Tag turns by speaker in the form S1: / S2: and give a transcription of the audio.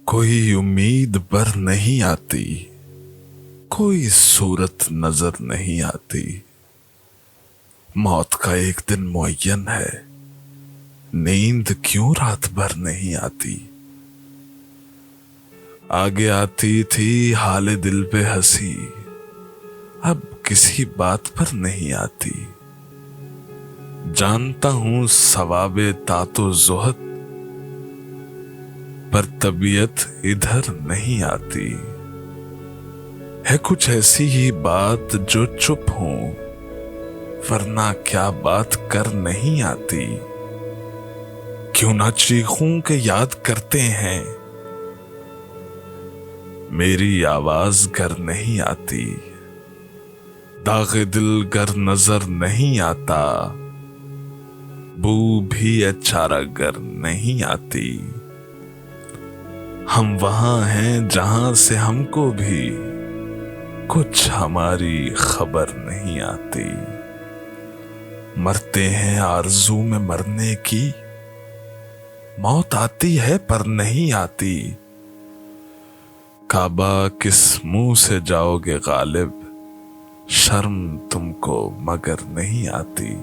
S1: कोई उम्मीद बर नहीं आती, कोई सूरत नजर नहीं आती। मौत का एक दिन मुअय्यन है, नींद क्यों रात भर नहीं आती। आगे आती थी हाले दिल पे हंसी, अब किसी बात पर नहीं आती। जानता हूं सवाबे तातो जुहद, पर तबीयत इधर नहीं आती। है कुछ ऐसी ही बात जो चुप हूं, वरना क्या बात कर नहीं आती। क्यों ना चीखूं के याद करते हैं, मेरी आवाज घर नहीं आती। दागे दिल गर नजर नहीं आता, बू भी अचारा गर नहीं आती। हम वहां हैं जहां से हमको भी कुछ हमारी खबर नहीं आती। मरते हैं आरज़ू में मरने की, मौत आती है पर नहीं आती। काबा किस मुंह से जाओगे गालिब, शर्म तुमको मगर नहीं आती।